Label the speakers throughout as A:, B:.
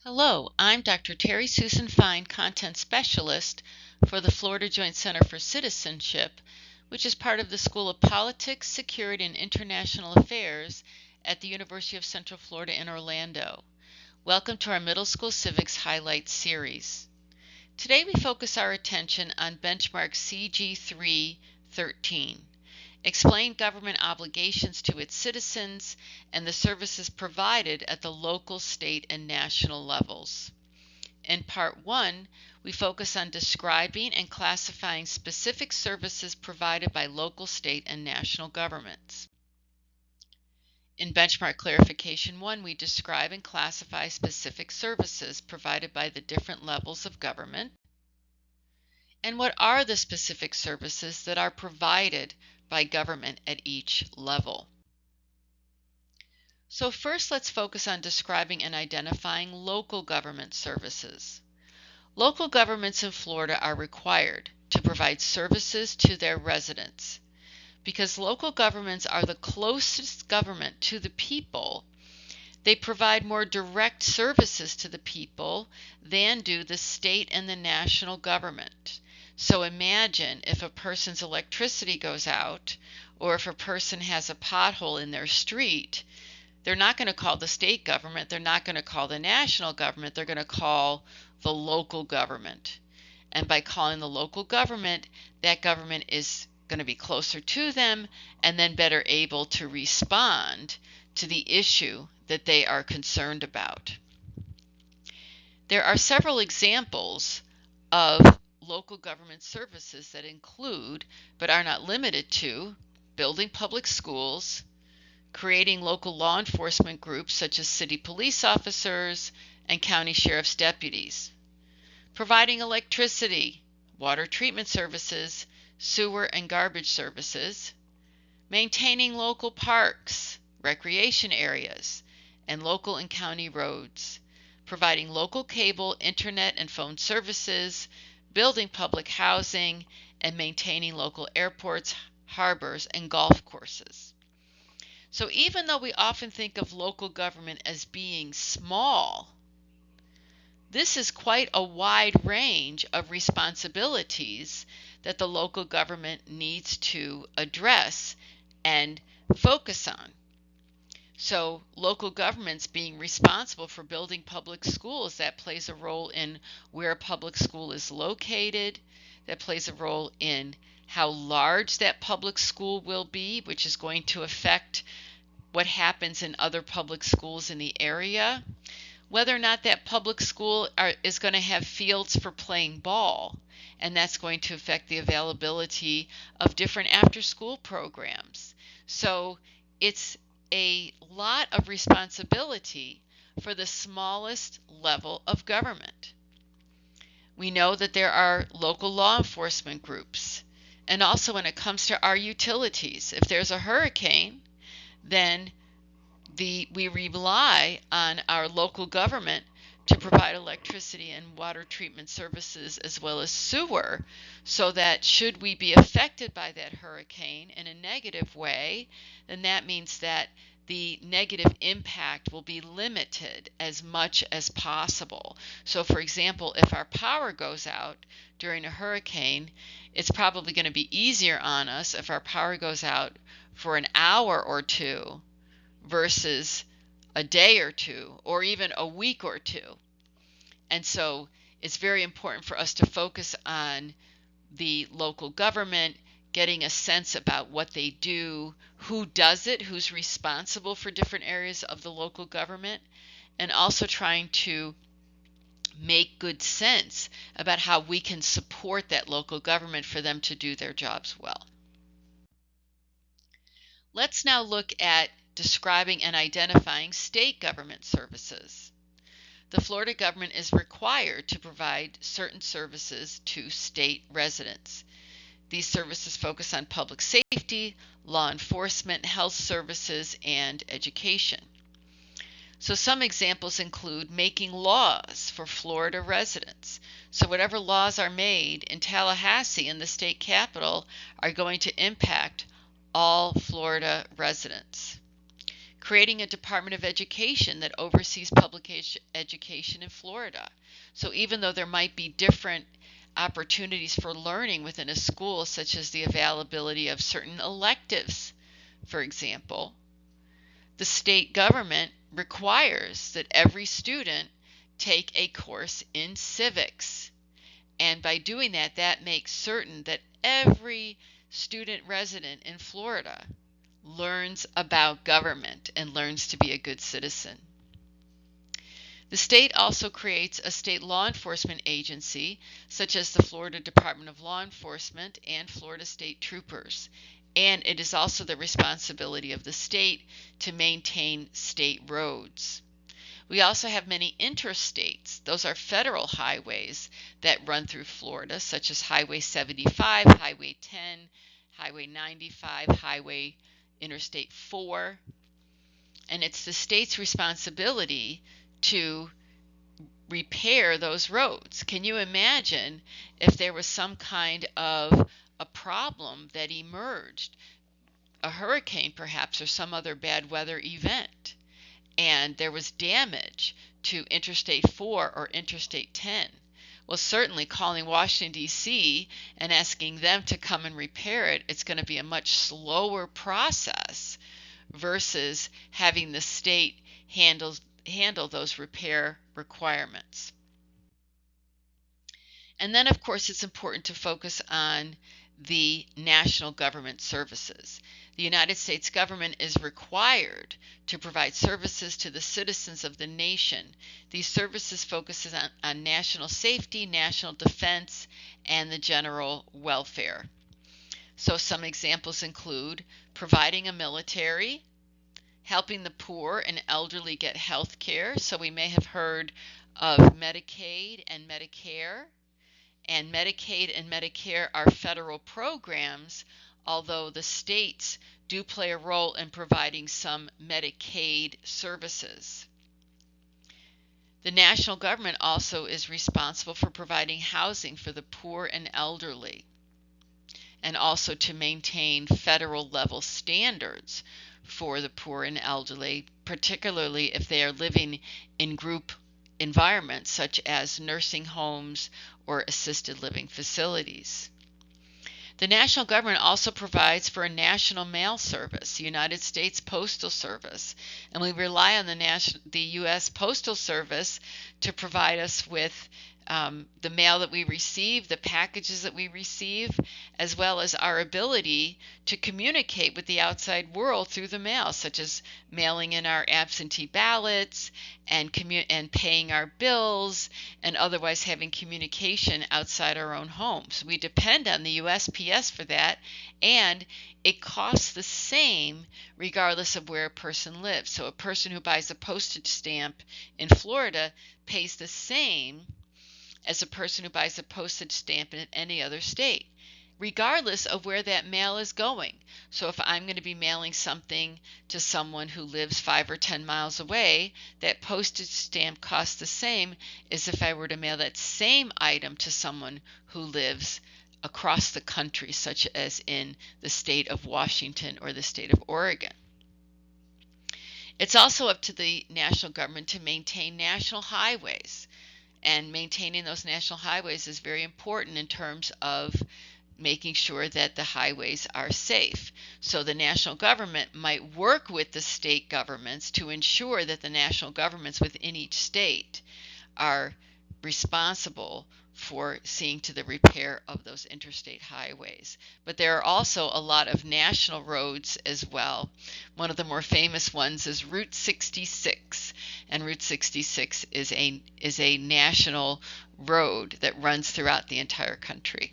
A: Hello, I'm Dr. Terry Susan Fine, Content Specialist for the Florida Joint Center for Citizenship, which is part of the School of Politics, Security, and International Affairs at the University of Central Florida in Orlando. Welcome to our Middle School Civics Highlights series. Today we focus our attention on benchmark CG.3.13. Explain government obligations to its citizens and the services provided at the local, state, and national levels. In Part 1, we focus on describing and classifying specific services provided by local, state, and national governments. In Benchmark Clarification 1, we describe and classify specific services provided by the different levels of government. And what are the specific services that are provided by government at each level? So first, let's focus on describing and identifying local government services. Local governments in Florida are required to provide services to their residents. Because local governments are the closest government to the people, they provide more direct services to the people than do the state and the national government. So imagine if a person's electricity goes out, or if a person has a pothole in their street, they're not going to call the state government, they're not going to call the national government, they're going to call the local government. And by calling the local government, that government is going to be closer to them and then better able to respond to the issue that they are concerned about. There are several examples of local government services that include, but are not limited to, building public schools, creating local law enforcement groups such as city police officers and county sheriff's deputies, providing electricity, water treatment services, sewer and garbage services, maintaining local parks, recreation areas, and local and county roads, providing local cable, internet, and phone services, building public housing, and maintaining local airports, harbors, and golf courses. So even though we often think of local government as being small, this is quite a wide range of responsibilities that the local government needs to address and focus on. So local governments being responsible for building public schools, that plays a role in where a public school is located, that plays a role in how large that public school will be, which is going to affect what happens in other public schools in the area, whether or not that public school is going to have fields for playing ball, and that's going to affect the availability of different after-school programs. So it's a lot of responsibility for the smallest level of government. We know that there are local law enforcement groups, and also when it comes to our utilities, if there's a hurricane, then we rely on our local government to provide electricity and water treatment services as well as sewer, so that should we be affected by that hurricane in a negative way, then that means that the negative impact will be limited as much as possible. So for example, if our power goes out during a hurricane, it's probably going to be easier on us if our power goes out for an hour or two versus a day or two, or even a week or two. And so it's very important for us to focus on the local government, getting a sense about what they do, who does it, who's responsible for different areas of the local government, and also trying to make good sense about how we can support that local government for them to do their jobs well. Let's now look at describing and identifying state government services. The Florida government is required to provide certain services to state residents. These services focus on public safety, law enforcement, health services, and education. So some examples include making laws for Florida residents. So whatever laws are made in Tallahassee, in the state capital, are going to impact all Florida residents. creating a Department of Education that oversees public education in Florida. So even though there might be different opportunities for learning within a school, such as the availability of certain electives, for example, the state government requires that every student take a course in civics. And by doing that, that makes certain that every student resident in Florida learns about government and learns to be a good citizen. The state also creates a state law enforcement agency, such as the Florida Department of Law Enforcement and Florida State Troopers. And it is also the responsibility of the state to maintain state roads. We also have many interstates. Those are federal highways that run through Florida, such as Highway 75, Highway 10, Highway 95, Highway Interstate 4. And it's the state's responsibility to repair those roads. Can you imagine if there was some kind of a problem that emerged, a hurricane perhaps, or some other bad weather event, and there was damage to Interstate 4 or Interstate 10? Well, certainly calling Washington, D.C. and asking them to come and repair it, it's going to be a much slower process versus having the state handle those repair requirements. And then, of course, it's important to focus on the national government services. The United States government is required to provide services to the citizens of the nation. These services focus on national safety, national defense, and the general welfare. So some examples include providing a military, helping the poor and elderly get health care. So we may have heard of Medicaid and Medicare. And Medicaid and Medicare are federal programs, although the states do play a role in providing some Medicaid services. The national government also is responsible for providing housing for the poor and elderly, and also to maintain federal level standards for the poor and elderly, particularly if they are living in group environments such as nursing homes or assisted living facilities. The national government also provides for a national mail service, the United States Postal Service, and we rely on the U.S. Postal Service to provide us with the mail that we receive, the packages that we receive, as well as our ability to communicate with the outside world through the mail, such as mailing in our absentee ballots and paying our bills, and otherwise having communication outside our own homes. We depend on the USPS for that, and it costs the same regardless of where a person lives. So a person who buys a postage stamp in Florida pays the same as a person who buys a postage stamp in any other state, regardless of where that mail is going. So if I'm going to be mailing something to someone who lives 5 or 10 miles away, that postage stamp costs the same as if I were to mail that same item to someone who lives across the country, such as in the state of Washington or the state of Oregon. It's also up to the national government to maintain national highways. And maintaining those national highways is very important in terms of making sure that the highways are safe. So the national government might work with the state governments to ensure that the national governments within each state are responsible for seeing to the repair of those interstate highways. But there are also a lot of national roads as well. One of the more famous ones is Route 66, and Route 66 is a national road that runs throughout the entire country.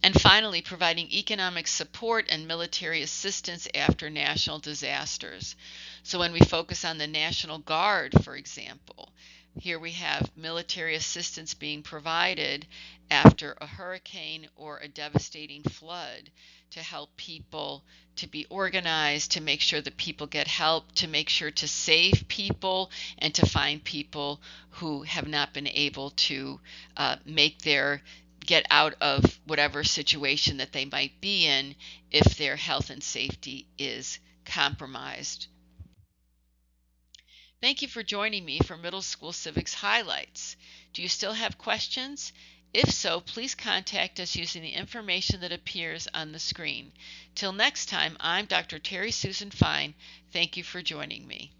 A: And finally, providing economic support and military assistance after national disasters. So when we focus on the National Guard, for example, here we have military assistance being provided after a hurricane or a devastating flood to help people to be organized, to make sure that people get help, to make sure to save people, and to find people who have not been able to get out of whatever situation that they might be in if their health and safety is compromised. Thank you for joining me for Middle School Civics Highlights. Do you still have questions? If so, please contact us using the information that appears on the screen. Till next time, I'm Dr. Terry Susan Fine. Thank you for joining me.